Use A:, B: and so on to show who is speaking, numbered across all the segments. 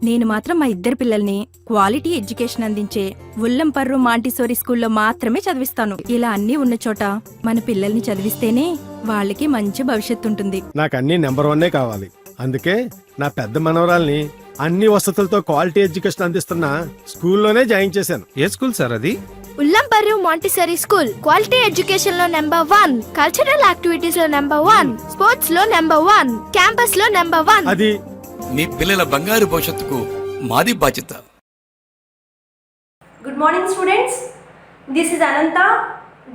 A: నేను మాత్రం మా ఇద్దరు పిల్లల్ని క్వాలిటీ ఎడ్యుకేషన్ అందించే ఉల్లంపర్రు మాంటిసోరీ స్కూల్లో మాత్రమే చదివిస్తాను. ఇలా అన్నీ ఉన్న చోట మన పిల్లల్ని చదివిస్తేనే వాళ్ళకి మంచి భవిష్యత్తు ఉంటుంది.
B: నాకు అన్ని నెంబర్ 1 కావాలి. అందుకే నా పెద్ద మనవరాల్ని అన్ని వసతులతో క్వాలిటీ ఎడ్యుకేషన్ అందిస్తున్న స్కూల్లోనే జాయిన్ చేశాను.
C: ఏ స్కూల్ సార్ అది?
D: ఉల్లంపర్రు మాంటిసరీ స్కూల్. క్వాలిటీ ఎడ్యుకేషన్ లో నెంబర్ 1, కల్చరల్ యాక్టివిటీస్ లో నెంబర్ 1, స్పోర్ట్స్ లో నెంబర్ 1, క్యాంపస్ లో నెంబర్ 1.
B: అది
E: మీ పిల్లల బంగారు భవిష్యత్తుకు మాది బాధ్యత.
F: Good morning students. This is Ananta,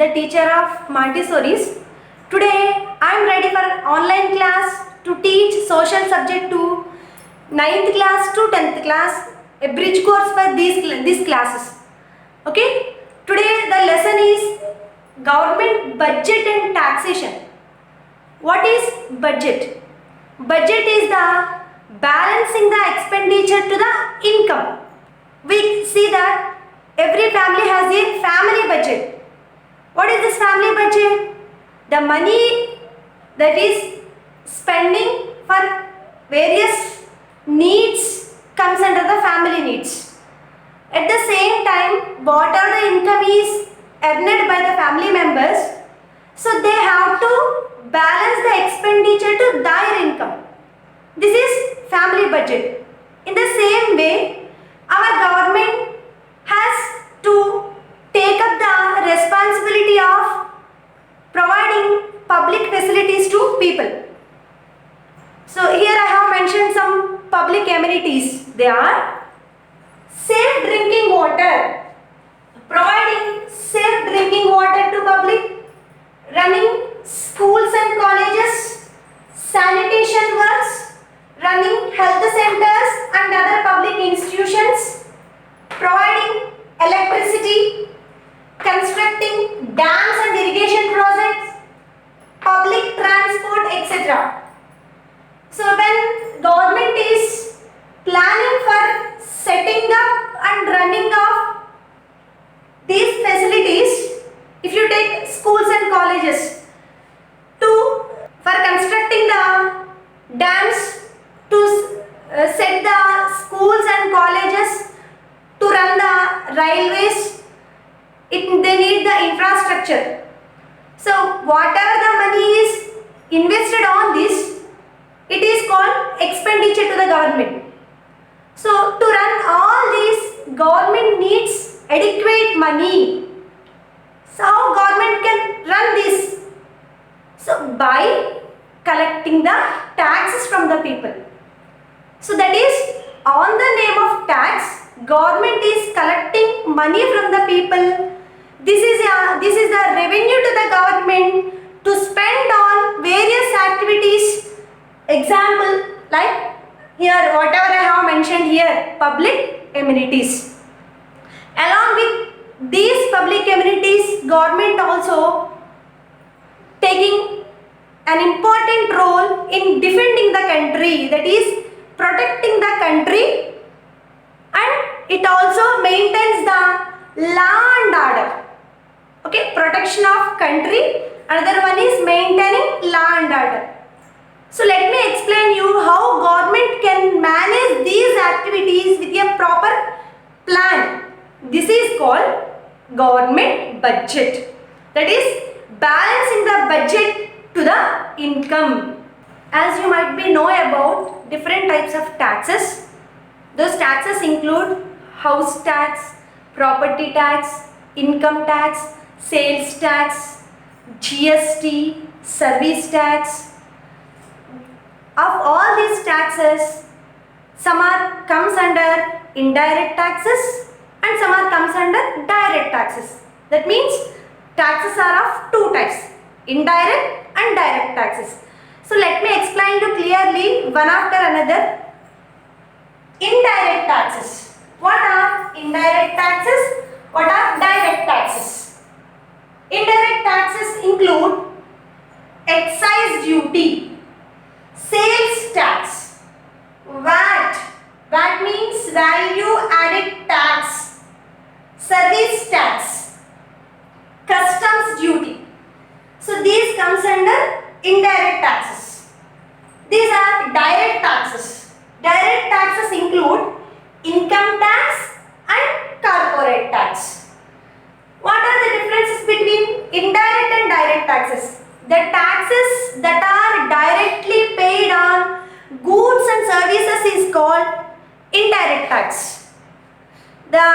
F: the teacher of Montessori's. Today I am ready for an online class to teach social subject to 9th class to 10th class, a bridge course for these classes. Okay? Today the lesson is government budget and taxation. What is budget? Budget is the balancing the expenditure to the income. We see that every family has a family budget. What is this family budget? The money that is spending for various needs comes under the family needs. At the same time, whatever the income is earned by the family members, so they have to balance the expenditure to their income. This is family budget. In the same way, our government has to take up the responsibility of providing public facilities to people. So here I have mentioned some public amenities. They are safe drinking water, providing safe drinking water to public, running schools and colleges, sanitation works, running health centers and other public institutions, providing electricity, constructing dams and irrigation projects, public transport, etc. So when government is planning for setting up and running of these facilities, if you take schools and colleges, for constructing the dams, to set the schools and colleges, to run the railways, they need the infrastructure. So whatever the money is invested on this, it is called expenditure to the government. So to run all these, government needs adequate money. So how government can run this? So by collecting the taxes from the people. So that is, on the name of tax, government is collecting money from the people. This is the revenue to the government to spend on various activities. Example, like here whatever I have mentioned here, public amenities. Along with these public amenities, government also taking an important role in defending the country, that is protecting the country, and it also maintains the law and order. Okay, protection of country, another one is maintaining law and order. So let me explain you how government can manage these activities with a proper plan. This is called government budget, that is balancing the budget to the income. As you might be know about different types of taxes. Those taxes include house tax, property tax, income tax, sales tax, GST, service tax. Of all these taxes, some are comes under indirect taxes and some are comes under direct taxes. That means taxes are of two types, indirect and direct taxes. So let me explain you clearly one after another. Indirect taxes. What are indirect taxes? What are direct taxes? Indirect taxes include excise duty, sales tax, VAT. VAT means value added tax, service tax, customs duty. So these comes under indirect taxes. These are direct taxes. Direct taxes include income tax and corporate tax. What are the differences between indirect and direct taxes? The taxes that are directly paid on goods and services is called indirect tax. The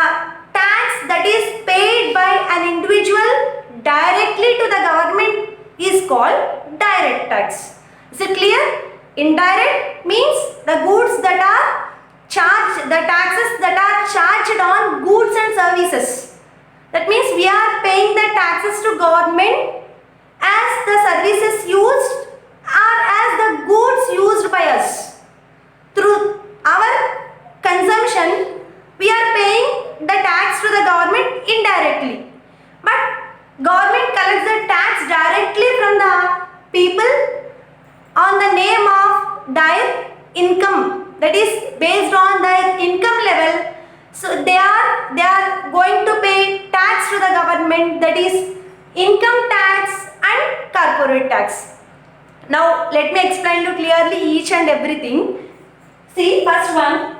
F: tax that is paid by an individual directly to the government is called direct tax. Is it clear? Indirect means the goods that are charged, the taxes that are charged on goods and services. That means we are paying the taxes to government as the services used or as the goods used by us. Through our consumption, we are paying the tax to the government indirectly. But government collects the tax directly from the people on the name of their income, that is based on their income level. So they are going to pay tax to the government, that is income tax and corporate tax. Now let me explain you clearly each and everything. See, first one,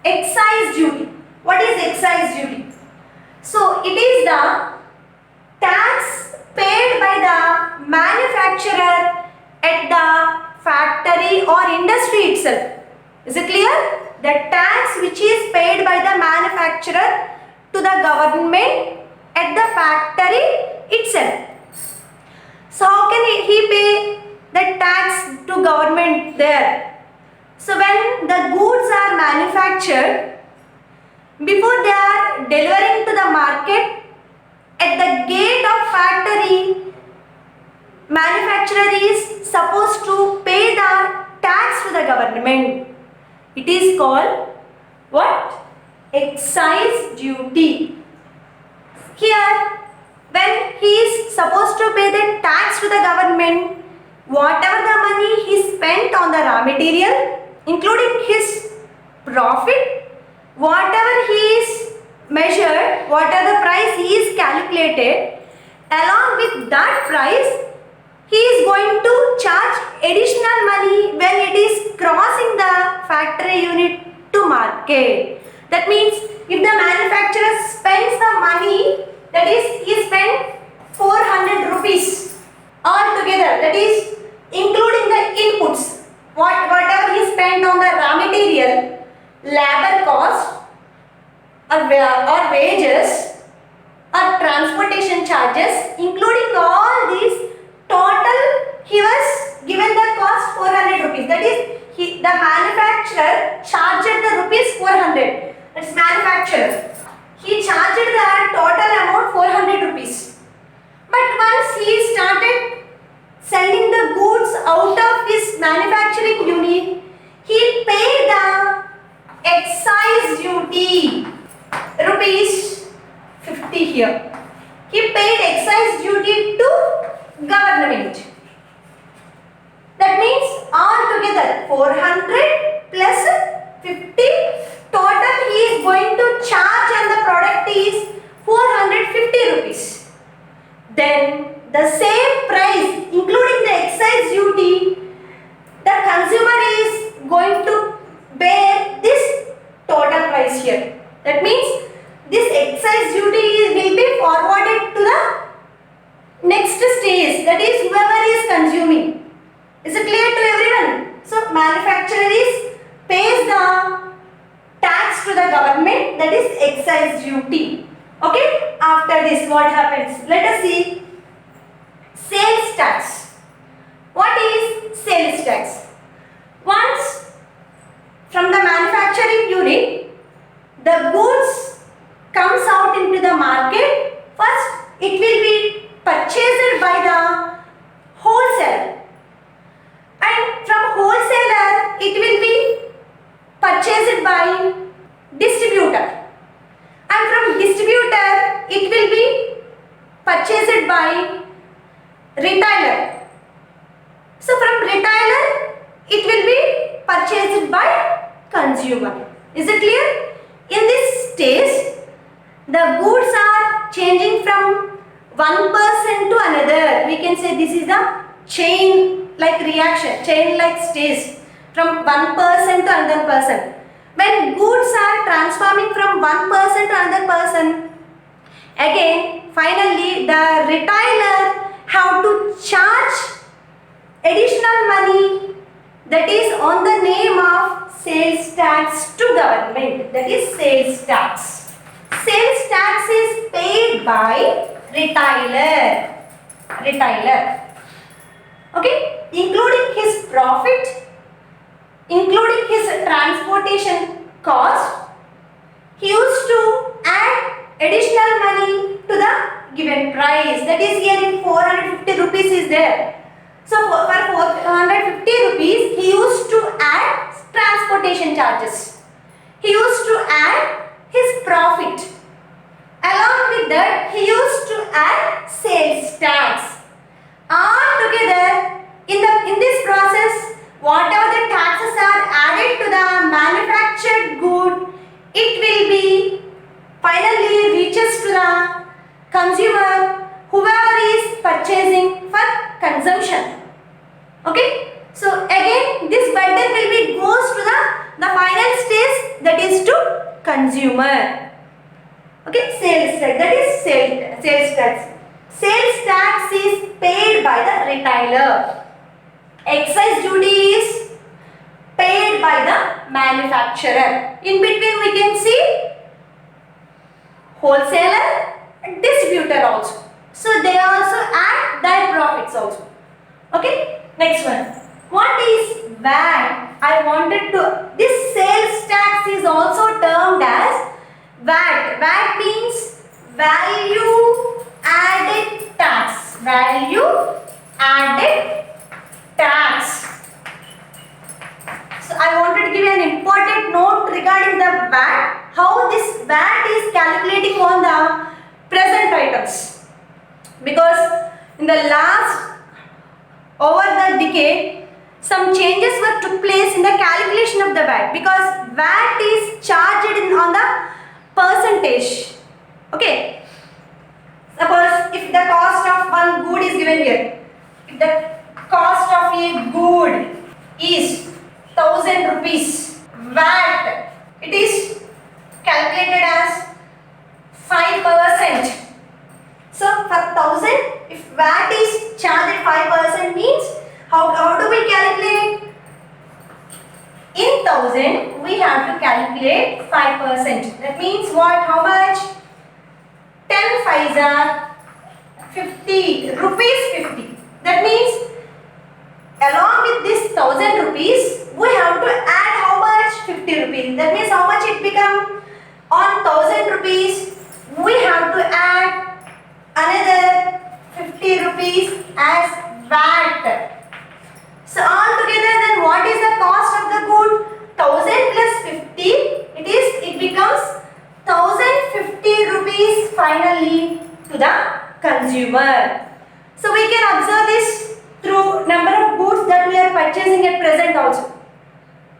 F: excise duty. What is excise duty? So it is the tax paid by the manufacturer at the factory or industry itself. Is it clear? The tax which is paid by the manufacturer to the government at the factory itself. So how can he pay the tax to government there? So when the goods are manufactured, before they are delivering to the market, at the gate of factory, manufacturer is supposed to pay the tax to the government. It is called what? Excise duty. Here, when he is supposed to pay the tax to the government, whatever the money he spent on the raw material, including his profit, whatever he is measured, whatever the price he is calculated, along with that price, he is going to charge additional money when it is crossing the factory unit to market. That means if the manufacturer spends the money, that is he spent 400 rupees altogether, that is including the inputs, whatever he spent on the raw material, labor cost or wages or transportation charges, including all these, total he was given the cost 400 rupees. That is the manufacturer charged the rupees 400. That's manufacturer. He charged the total amount 400 rupees. But once he started sending the goods out of his manufacturing unit, he paid the excise duty, rupees 50 here. He paid excise duty to government. That means altogether 400 plus 50, total he is going to charge on the product is 450 rupees. Then the same price including the excise duty, the consumer is going to bear this total price here. That means this excise duty will be forwarded to the next stage, that is whoever is consuming. Is it clear to everyone? So manufacturer pays the tax to the government, that is excise duty. Okay, after this what happens? Let us see sales tax. What is sales tax? Once from the manufacturing unit the goods comes out into the market, first it will be purchased by the wholesaler, and from wholesaler it will be purchased by distributor, and from distributor it will be purchased by retailer. So from retailer it will be purchased by consumer. Is it clear? In this stage the goods are changing from one person to another. We can say this is the chain like reaction, chain like stage. from one person to another person. When goods are transforming from one person to another person, again, finally, the retailer have to charge additional money, that is on the name of sales tax to government. That is sales tax. Sales tax is paid by retailer. Okay, including his profit, including his transportation cost, he used to add additional money to the given price. That is here in 450 rupees is there. So for 450 rupees, he used to add transportation charges. He used to add his profit. Along with that, he used to add sales tax. All together, in this process, whatever the taxes are added to the manufactured good, it will be finally reaches to the consumer, whoever is purchasing for consumption. Okay, so again this burden will be goes to the final stage, that is to consumer. Okay, sales tax, that is sales tax. Sales tax is paid by the retailer. Excise duty is paid by the manufacturer. In between we can see wholesaler and distributor also. So they also add their profits also. Okay, next one. What is VAT? I wanted to, this sales tax is also termed as VAT. VAT means value added tax. Value added tax. So I wanted to give you an important note regarding the VAT, how this VAT is calculating on the present items. Because in the last, over the decade, some changes took place in the calculation of the VAT, because VAT is charged on the percentage. Okay. Suppose if the cost of one good is given here, if the cost of a good is 1000 rupees, VAT, it is calculated as 5%. So for 1000, if VAT is charged 5% means, how do we calculate? In 1000, we have to calculate 5%. That means what? How much? 10 5s are 50 rupees 50. That means along with this 1000 rupees, we have to add how much? 50 rupees. That means how much it become? On 1000 rupees, we have to add another 50 rupees as VAT. So altogether then what is the cost of the good? 1000 plus 50, it becomes 1050 rupees finally to the consumer. So we can observe this through number of goods that we are purchasing at present also.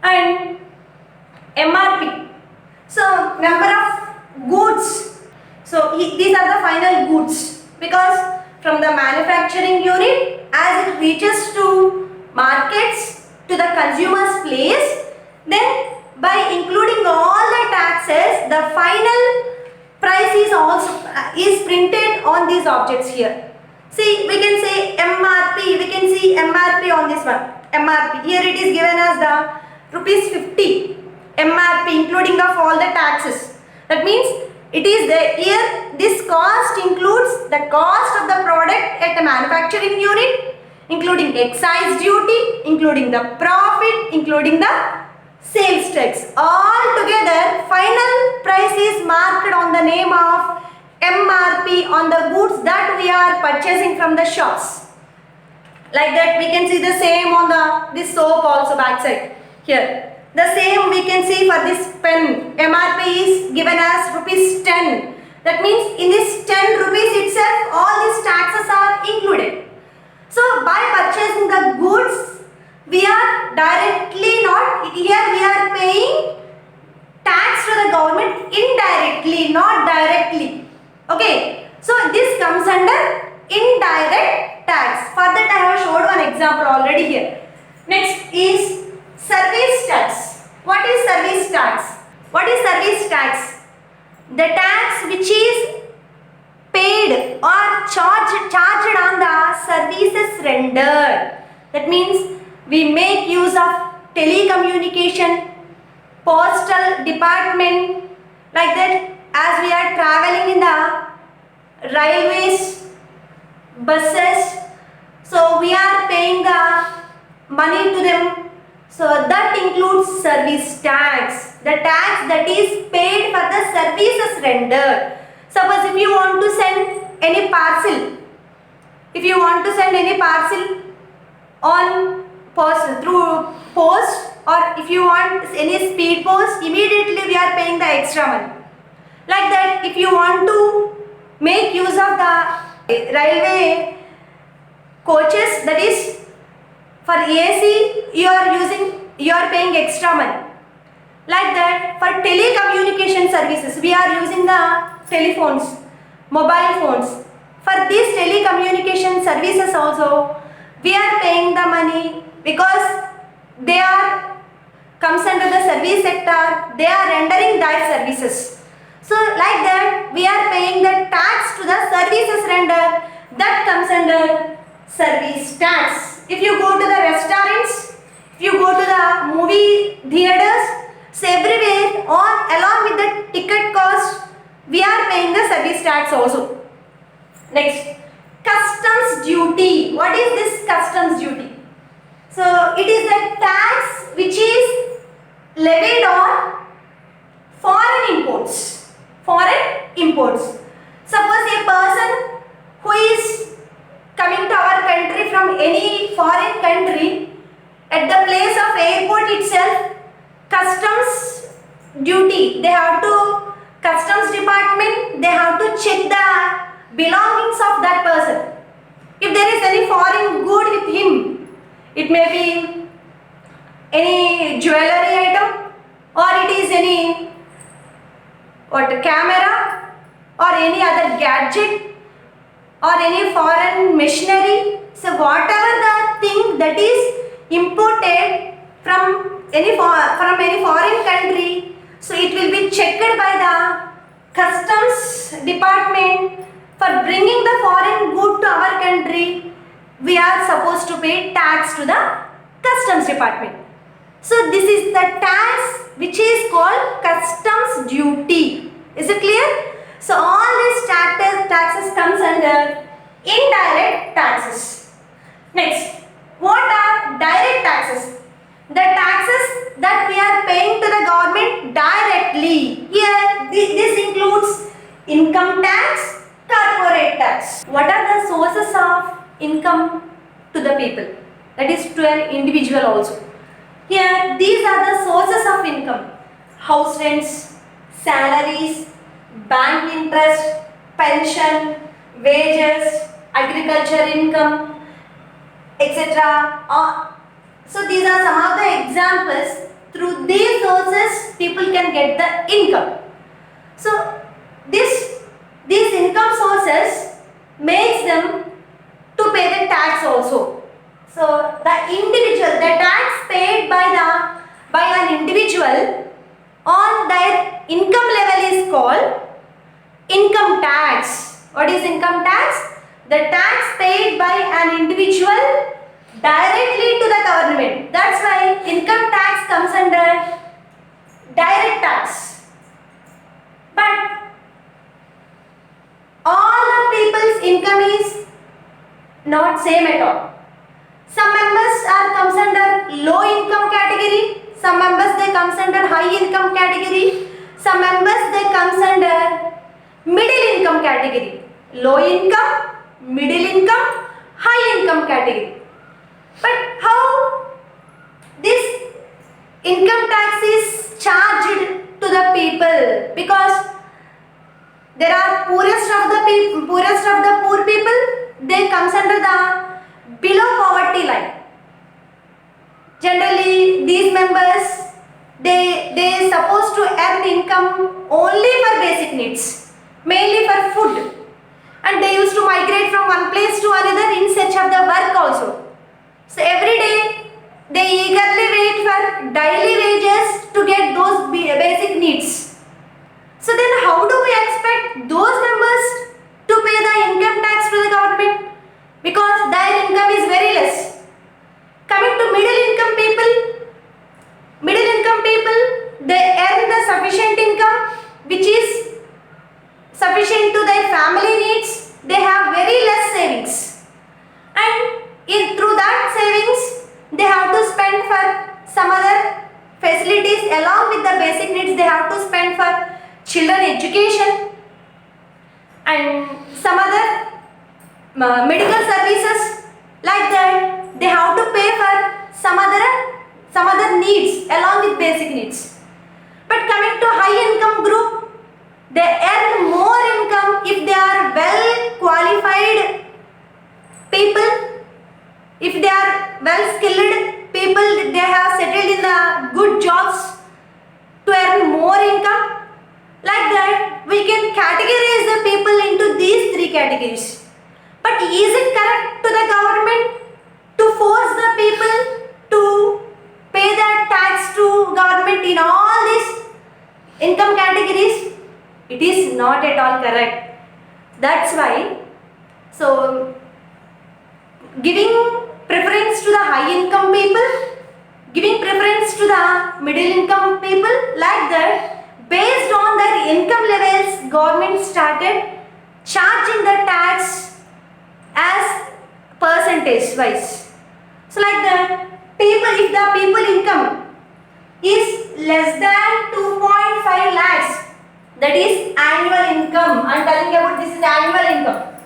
F: And MRP. So number of goods. So these are the final goods, because from the manufacturing unit, as it reaches to markets, to the consumer's place, then by including all the taxes, the final price is also printed on these objects here. See, we can say MRP, we can see MRP on this one. MRP, here it is given as the rupees 50 MRP, including of all the taxes. That means it is there. Here this cost includes the cost of the product at the manufacturing unit, including excise duty, including the profit, including the sales tax. All together, final price is marked on the name of MRP on the goods that we are purchasing from the shops. Like that, we can see the same on this soap also backside here. The same we can see for this pen. MRP is given as rupees 10. That means in this 10 rupees itself, all these taxes are included. So by purchasing the goods, we are directly not, here we are paying tax to the government indirectly, not directly. Okay. So this comes under indirect tax. For that I have showed one example already here. Next is Service tax. What is service tax? What is service tax? The tax which is paid or charged on the services rendered. That means we make use of telecommunication, postal department, like that, as we are traveling in the railways, buses, so we are paying the money to them. So that includes service tax, the tax that is paid for the services rendered. Suppose if you want to send any parcel, on post, through post, or if you want any speed post, immediately we are paying the extra money. Like that, if you want to make use of the railway coaches, that is for AC, you are paying extra money. Like that, for telecommunication services, we are using the telephones, mobile phones. For these telecommunication services also, we are paying the money because they are comes under the service sector, they are rendering that services. So like that, we are paying the tax to the services rendered, that comes under service tax. If you go to the restaurants, if you go to the movie theaters, so everywhere, along with the ticket cost, we are paying the service tax also. Next, customs duty. What is this customs duty? So it is the tax which is levied on foreign imports. Suppose a person who is coming to our country from any foreign country, at the place of airport itself, customs duty, customs department, they have to check the belongings of that person. If there is any foreign good with him, it may be any jewelry item, or it is any camera, or any other gadget, or any foreign machinery. So whatever the thing that is imported from any foreign country, so it will be checked by the customs department. For bringing the foreign good to our country, we are supposed to pay tax to the customs department. So this is the tax which is called customs duty. Is it clear? So all these taxes comes under indirect taxes. Next, what are direct taxes? The taxes that we are paying to the government directly. Here this includes income tax, corporate tax. What are the sources of income to the people? That is to an individual also. Here these are the sources of income: house rents, salaries, bank interest, pension, wages, agriculture income, etc. So these are some of the examples. Through these sources, people can get the income. So these income sources makes them to pay the tax also. So the tax paid by an individual on their income level is called income tax. What is income tax? The tax paid by an individual directly to the government. That's why income tax comes under direct tax. But all the people's income is not same at all. Some members comes under low income category, some members they comes under high income category, some members they comes under middle income category. Low income, middle income, high income category. But how this income tax is charged to the people? Because there are poorest of the poor people, they comes under the below poverty line. Generally these members they supposed to earn income only for basic needs, mainly for food, and they used to migrate from one place to another in search of the work also. So every day they eagerly wait for daily wages to get those basic needs. So then how do we expect those members to pay the income tax to the government? Because their income is very less. Coming to middle income people, they earn the sufficient income which is sufficient to their family needs. They have very less savings, and through that savings they have to spend for some other facilities. Along with the basic needs, they have to spend for children education and some other medical services. Like that, they have to pay for some other needs along with basic needs. But coming to high income group, they earn more income if they are well qualified people, if they are well skilled people, they have settled in the good jobs to earn more income. Like that, we can categorize the people into these three categories. But is it correct to the government to force the people to pay that tax to government in all these income categories? It is not at all correct. That's why, so giving preference to the high income people, giving preference to the middle income people, like that, based on their income levels, government started charging the tax as percentage wise. So like that, people, if the people income is less than 2.5 lakhs, that is annual income. I am telling about this is annual income.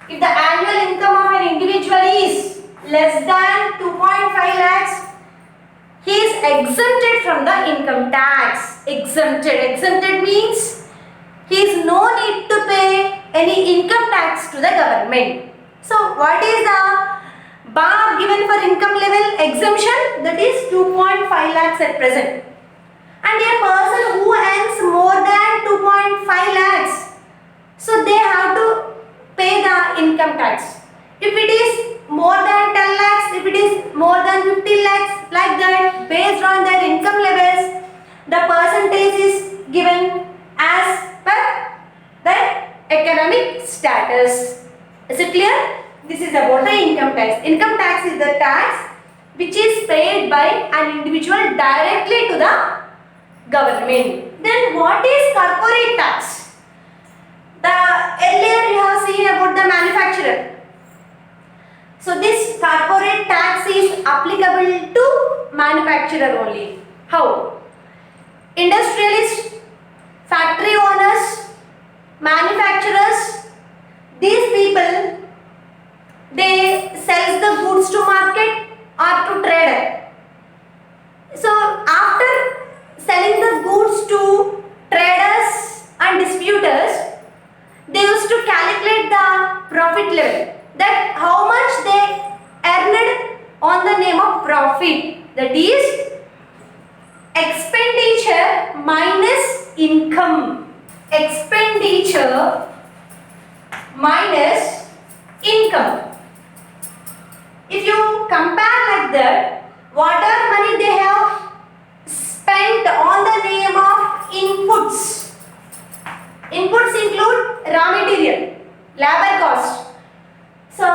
F: If the annual income of an individual is less than 2.5 lakhs, he is exempted from the income tax. Exempted means he is no need to pay any income tax to the government. So what is the bar given for income level exemption? That is 2.5 lakhs at present. And a person who earns more than 2.5 lakhs, so they have to pay the income tax. If it is more than 10 lakhs, if it is more than 15 lakhs, like that, based on their income levels, the percentage is given as per their economic status. Is it clear? This is about the income tax. Income tax is the tax which is paid by an individual directly to the government. Then what is corporate tax? Earlier you have seen about the manufacturer. So this corporate tax is applicable to manufacturer only. How? Industrialists, factory owners, manufacturers, these people, they sell the goods to market or to trader. So after selling the goods to traders and distributors, they used to calculate the profit level, that how much they earned on the name of profit. That is expenditure minus income. Expenditure minus income. If you compare like that, whatever money they have spent on the name of inputs. Inputs include raw material, labor cost. So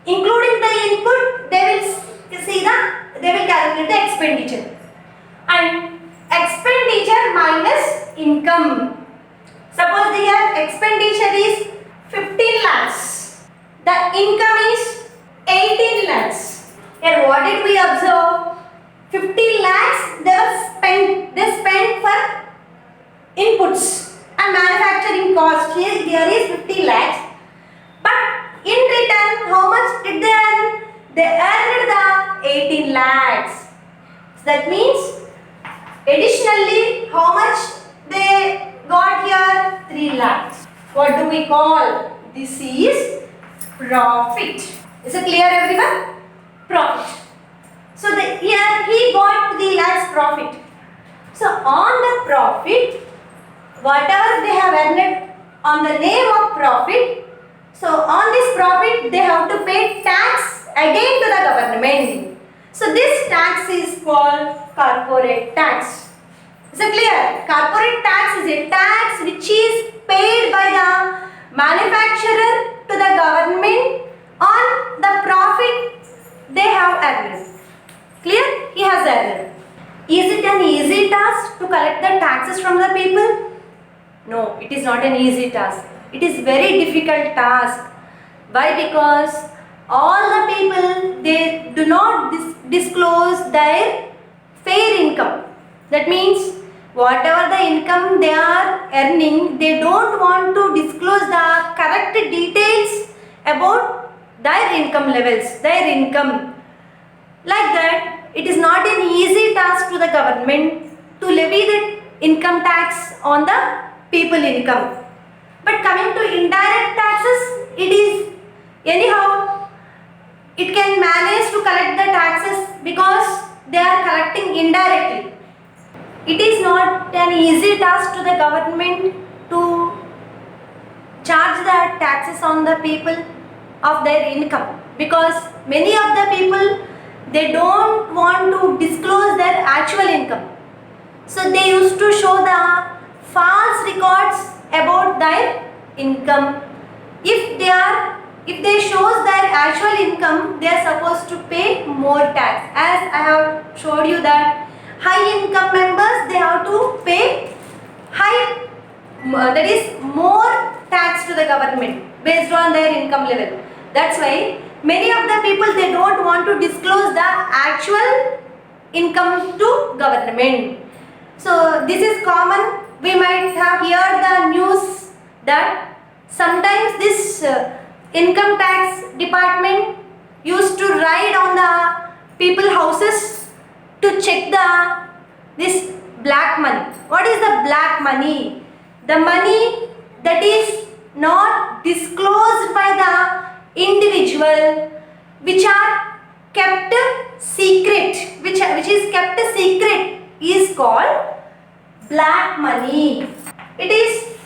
F: including the input, they will calculate the expenditure. And expenditure minus income. Suppose the expenditure is 15 lakhs. The income is 18 lakhs. And what did we observe? 15 lakhs they spent for inputs and manufacturing cost. Here is 50 lakhs. But in return, how much did they earn? They earned the 18 lakhs. So that means additionally, how much they got here? 3 lakhs. What do we call? This is profit. Is it clear, everyone? Profit. So here he got 3 lakhs profit. So on the profit, whatever they have earned on the name of profit, so on this profit they have to pay tax again to the government. So this tax is called corporate tax. Is it clear? Corporate tax is a tax which is paid by the manufacturer to the government on the profit they have earned. Clear? He has earned. Is it an easy task to collect the taxes from the people? No, it is not an easy task. It is very difficult task. Why? Because all the people, they do not disclose their fair income. That means whatever the income they are earning, they don't want to disclose the correct details about their income levels, their income. Like that, it is not an easy task to the government to levy the income tax on the people income. But coming to indirect taxes, it is anyhow, it can manage to collect the taxes because they are collecting indirectly. It is not an easy task to the government to charge the taxes on the people of their income, because many of the people, they don't want to disclose their actual income. So they used to show the false records about their income. If they shows their actual income, they are supposed to pay more tax. As I have showed you that high income members, they have to pay that is more tax to the government based on their income level. That's why many of the people, they don't want to disclose the actual income to government. So this is common. We might have heard the news that sometimes this income tax department used to ride on the people houses to check this black money. What is the black money? The money that is not disclosed by the individual, which are kept secret, which is kept secret, is called black money. It is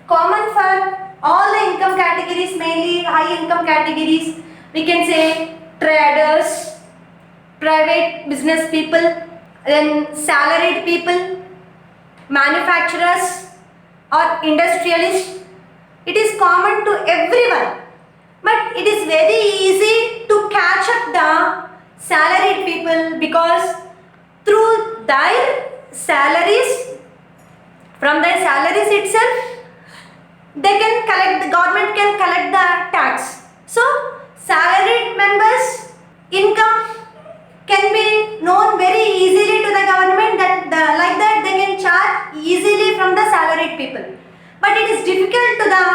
F: common for all the income categories, mainly high income categories. We can say traders, private business people, then salaried people, manufacturers or industrialists. It is common to everyone, but it is very easy to catch up the salaried people, because through their salaries, from their salaries itself, they can collect, the government can collect the tax. So salaried members' income can be known very easily to the government, that like that they can charge easily from the salaried people. But it is difficult to the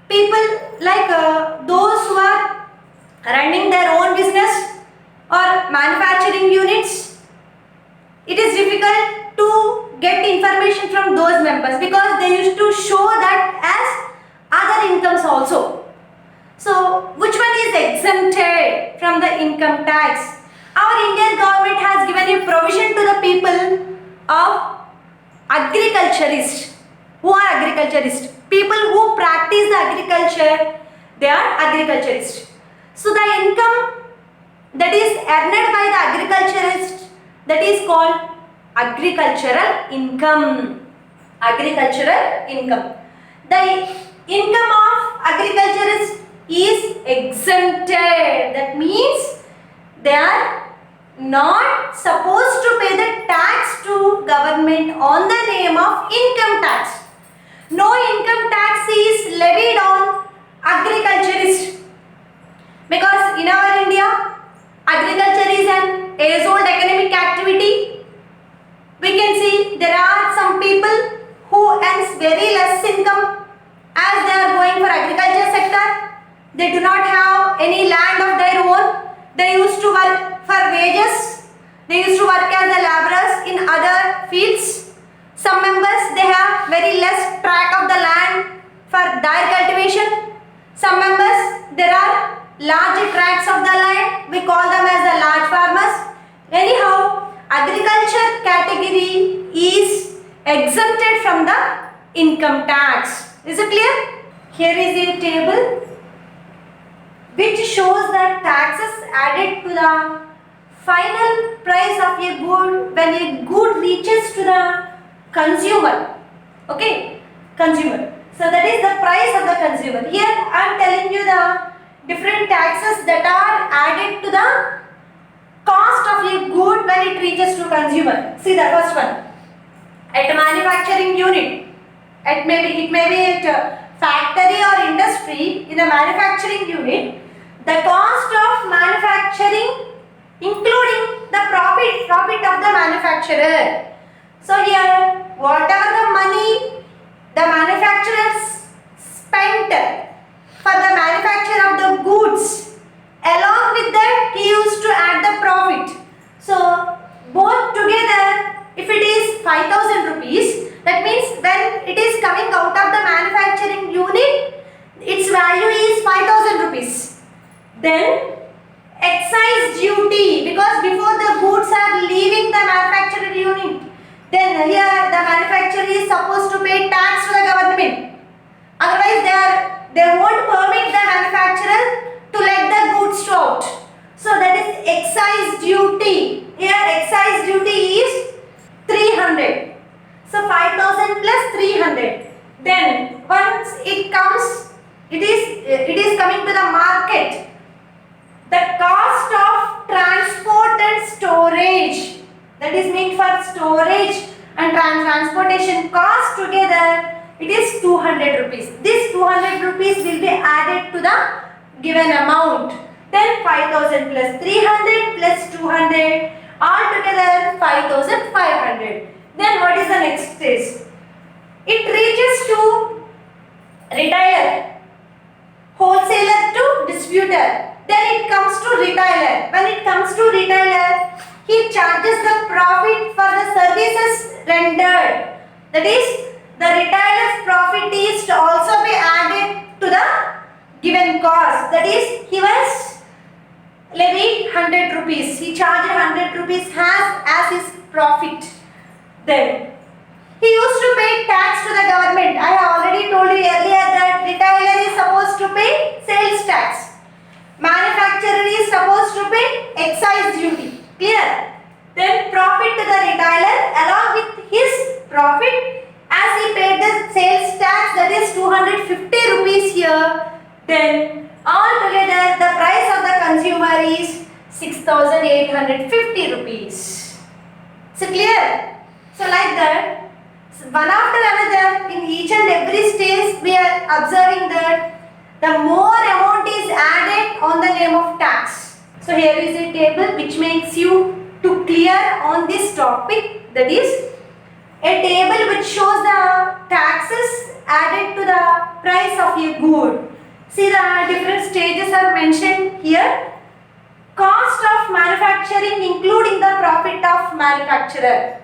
F: people like those who are running their own business or manufacturing units. It is difficult to get information from those members, because they used to show that as other incomes also. So which one is exempted from the income tax? Our Indian government has given a provision to the people of agriculturists. Who are agriculturists? People who practice the agriculture, they are agriculturists. So the income that is earned by the agriculturist, that is called agricultural income. Agricultural income. The income of agriculturist is exempted. That means they are not supposed to pay the tax to government on the name of income tax. No income tax is levied on agriculturists, because in our India, agriculture is an age-old economic activity. We can see there are some people who earns very less income as they are going for agriculture sector. They do not have any land of their own. They used to work for wages. They used to work as the laborers in other fields. Some members, they have very less tract of the land for their cultivation. Some members, there are large tracts of the land. We call them as the large farmers. Anyhow, agriculture category is exempted from the income tax. Is it clear? Here is a table which shows that taxes added to the final price of a good when a good reaches to the consumer. Okay, consumer. So that is the price of the consumer. Here I am telling you the different taxes that are added to the cost of a good when it reaches to consumer. See the first one. At a manufacturing unit, it may be at a factory or industry. In a manufacturing unit, the cost of manufacturing including the profit of the manufacturer. So here whatever the money the manufacturers spent for the manufacture of the goods, along with that he used to add the profit. So both together, if it is 5,000 rupees, that means when it is coming out of the manufacturing unit, its value is 5,000 rupees. Then excise duty, because before the goods are leaving the manufacturing unit, then here the manufacturer is supposed to pay tax to the government. Otherwise they won't permit the manufacturer to let the goods out. So that is excise duty. Here excise duty is 300. So 5,000 plus 300. Then once it is coming to the market. The cost of transport and storage, that is meant for storage and transportation cost together, it is 200 rupees. This 200 rupees will be added to the given amount. Then 5,000 plus 300 plus 200, altogether 5,500. Then what is the next stage? It reaches to retailer, wholesaler to distributor. Then it comes to retailer. When it comes to retailer, he charges the profit for the services rendered. That is, the retailer's profit is to also be added to the given cost. That is, he was levied 100 rupees. He charged 100 rupees as his profit. Then he used to pay tax to the government. I have already told you earlier that retailer is supposed to pay sales tax. Manufacturer is supposed to pay excise duty. Clear? Then profit to the retailer along with his profit, as he paid the sales tax, that is 250 rupees here. Then altogether the price of the consumer is 6,850 rupees. So clear? So like that, one after another, in each and every stage we are observing that the more amount is added on the name of tax. So here is a table which makes you to clear on this topic, that is a table which shows the taxes added to the price of a good. See, the different stages are mentioned here. Cost of manufacturing including the profit of manufacturer.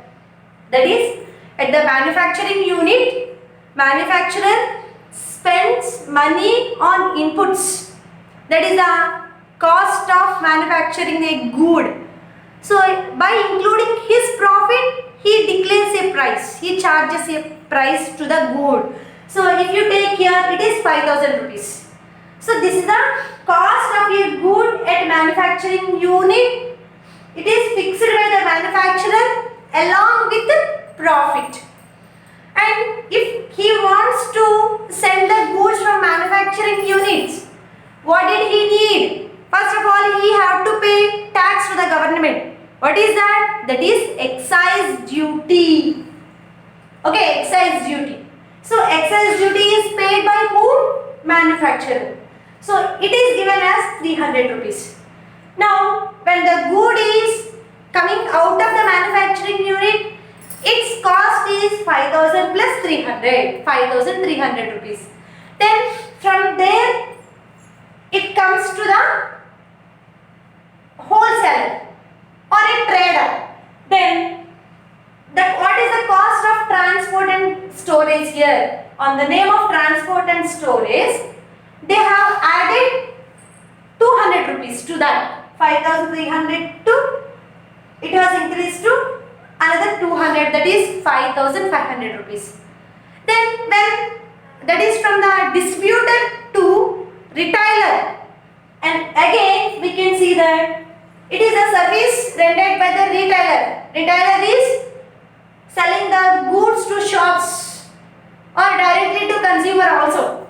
F: That is, at the manufacturing unit, manufacturer spends money on inputs. That is the cost of manufacturing a good. So by including his profit, he declares a price. He charges a price to the good. So if you take here, it is 5,000 rupees. So this is the cost of a good at manufacturing unit. It is fixed by the manufacturer along with the profit. And if he wants to send the goods from manufacturing units, what did he need? First of all, he had to pay tax to the government. What is that? That is excise duty. Okay, excise duty. So excise duty is paid by whom? Manufacturer. So it is given as 300 rupees. Now, when the good is coming out of the manufacturing unit, its cost is 5,000 plus 300, 5,300 rupees. Then from there, it comes to the wholesaler or a trader. Then what is the cost of transport and storage here? On the name of transport and storage, they have added 200 rupees to that. 5,300 to, it was increased to another 200, that is 5,500 rupees. Then when that is from the distributor to retailer, and again we can see that It is a service rendered by the retailer. Retailer is selling the goods to shops or directly to consumer also.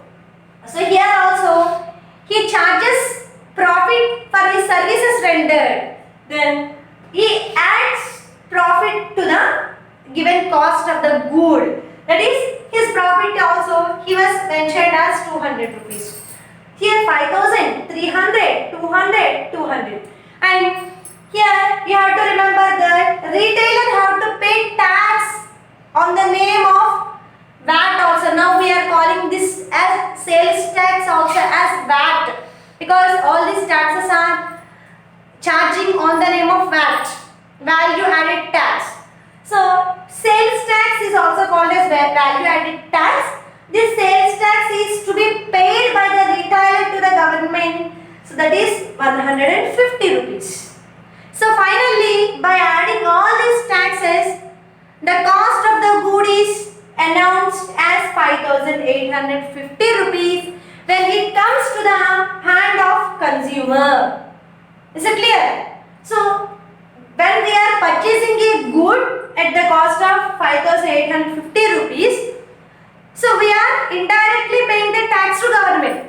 F: So here also he charges profit for his services rendered. Then he adds profit to the given cost of the good. That is his profit also he was mentioned as 200 rupees. Here 5,000, 300, 200, 200. And here you have to remember that retailer have to pay tax on the name of VAT also. Now we are calling this as sales tax also as VAT, because all these taxes are charging on the name of VAT, value added tax. So sales tax is also called as value added tax. This sales tax is to be paid by the retailer to the government. So that is 150 rupees. So finally, by adding all these taxes, the cost of the good is announced as 5,850 rupees when it comes to the hand of consumer. Is it clear? So when we are purchasing a good at the cost of 5,850 rupees, so we are indirectly paying the tax to government.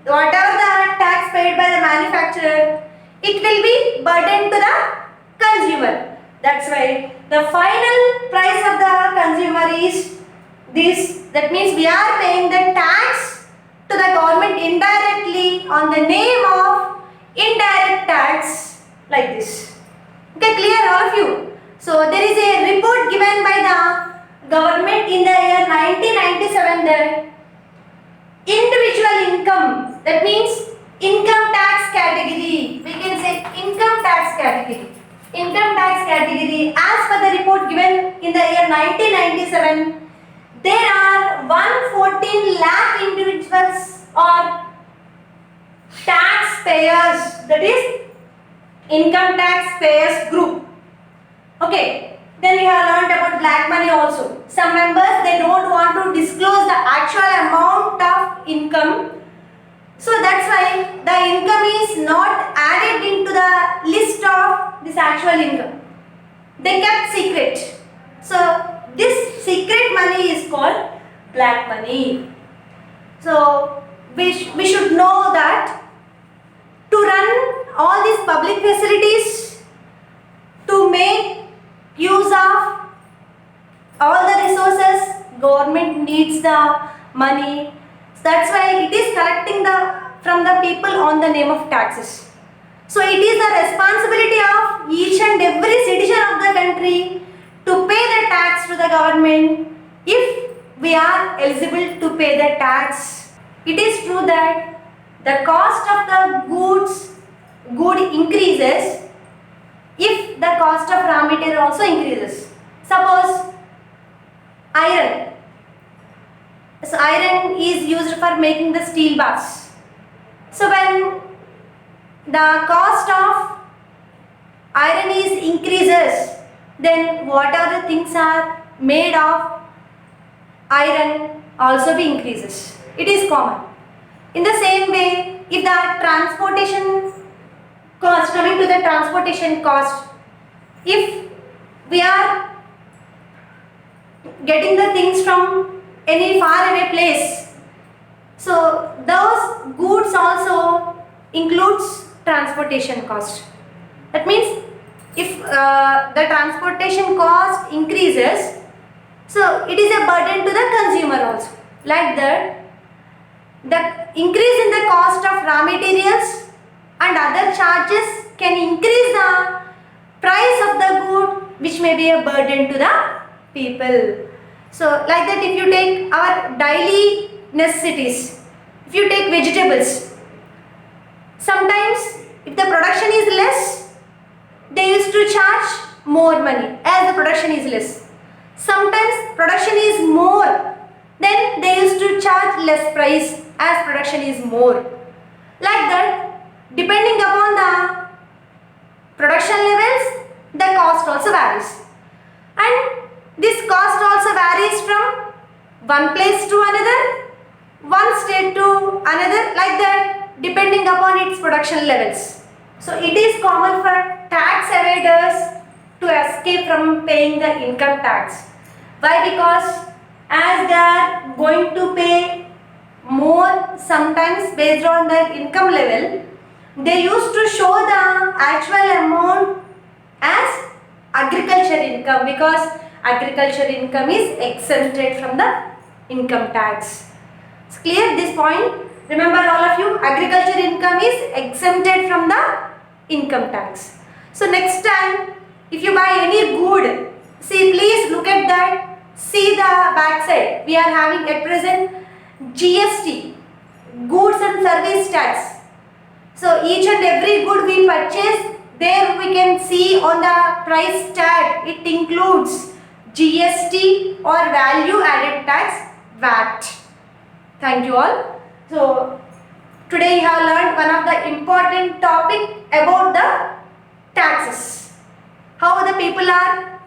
F: Whatever the tax paid by the manufacturer, it will be burdened to the consumer. That's why the final price of the consumer is this. That means we are paying the tax to the government indirectly on the name of indirect tax, like this. Okay, clear all of you? So there is a report given by the government in the year 1997 that individual income, that means income tax category, we can say income tax category. Income tax category, as per the report given in the year 1997, there are 114 lakh individuals or taxpayers, that is income tax payers group. Okay. Then you have learned about black money also. Some members, they don't want to disclose the actual amount of income. So that's why the income is not added into the list of this actual income. They kept secret. So this secret money is called black money. So we should know that to run all these public facilities, to make use of all the resources, government needs the money. That's why it is collecting from the people on the name of taxes. So it is the responsibility of each and every citizen of the country to pay the tax to the government if we are eligible to pay the tax. It is true that the cost of the good increases if the cost of raw material also increases. Suppose iron. So iron is used for making the steel bars. So when the cost of iron is increases, then whatever the things are made of iron also be increases. It is common. In the same way, if the transportation cost, coming to the transportation cost, if we are getting the things from any far away place, so those goods also includes transportation cost. That means if the transportation cost increases, so it is a burden to the consumer also. Like that, the increase in the cost of raw materials and other charges can increase the price of the good, which may be a burden to the people. So like that, if you take our daily necessities, if you take vegetables, sometimes if the production is less, they used to charge more money as the production is less. Sometimes production is more, then they used to charge less price as production is more. Like that, depending upon the production levels, the cost also varies. And this cost also varies from one place to another, one state to another, like that, depending upon its production levels. So it is common for tax evaders to escape from paying the income tax. Why? Because as they are going to pay more sometimes based on their income level, they used to show the actual amount as agriculture income because agriculture income is exempted from the income tax. It's clear this point? Remember all of you, agriculture income is exempted from the income tax. So next time if you buy any good, see please look at that, see the back side. We are having at present GST, goods and service tax. So each and every good we purchase, there we can see on the price tag it includes GST or value added tax, VAT. Thank you all. So today you have learned one of the important topic about the taxes. How the people are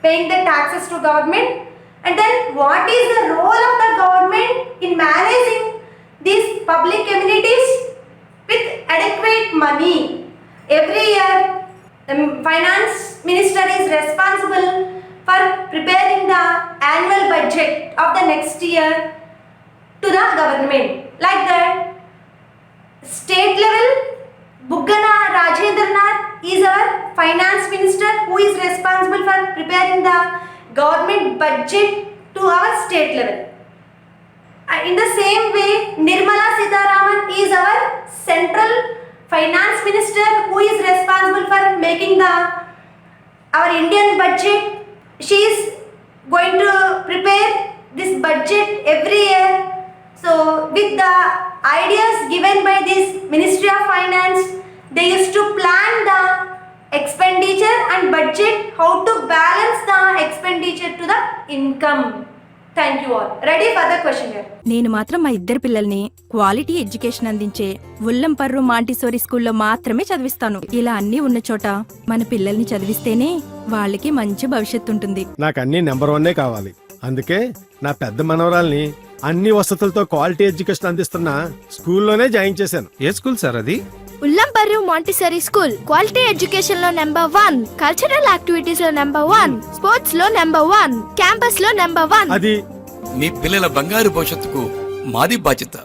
F: paying the taxes to government, and then what is the role of the government in managing these public amenities with adequate money. Every year the finance minister is responsible for preparing the annual budget of the next year to the government. Like that, state level, Buggana Rajendranath is our finance minister who is responsible for preparing the government budget to our state level. In the same way, Nirmala Sitharaman is our central finance minister who is responsible for making our Indian budget. She is going to prepare this budget every year. So with the ideas given by this Ministry of Finance, they used to plan the expenditure and budget, how to balance the expenditure to the income. Thank you all. Ready for the question here.
A: నేను మాత్రం మా ఇద్దరు పిల్లల్ని quality education అందించే ఉల్లంపర్రు Montessori స్కూల్లో మాత్రమే చదివిస్తాను. ఇలా అన్నీ ఉన్న చోట మన పిల్లల్ని చదివిస్తేనే వాళ్ళకి మంచి భవిష్యత్తు ఉంటుంది.
B: నాకు అన్ని నెంబర్ 1 కావాలి. అందుకే నా పెద్ద మనవరాల్ని అన్ని వసతులతో క్వాలిటీ ఎడ్యుకేషన్ అందిస్తున్న స్కూల్లోనే జాయిన్ చేశాను.
C: ఏ స్కూల్ సార్ అది?
D: ఉల్లంపర్రు మాంటిసరీ స్కూల్. క్వాలిటీ ఎడ్యుకేషన్ లో నెంబర్ 1, కల్చరల్ యాక్టివిటీస్ లో నెంబర్ 1, స్పోర్ట్స్ లో నెంబర్ 1, క్యాంపస్ లో నెంబర్ 1.
B: అది
E: మీ పిల్లల బంగారు భవిష్యత్తుకు మాది బాధ్యత.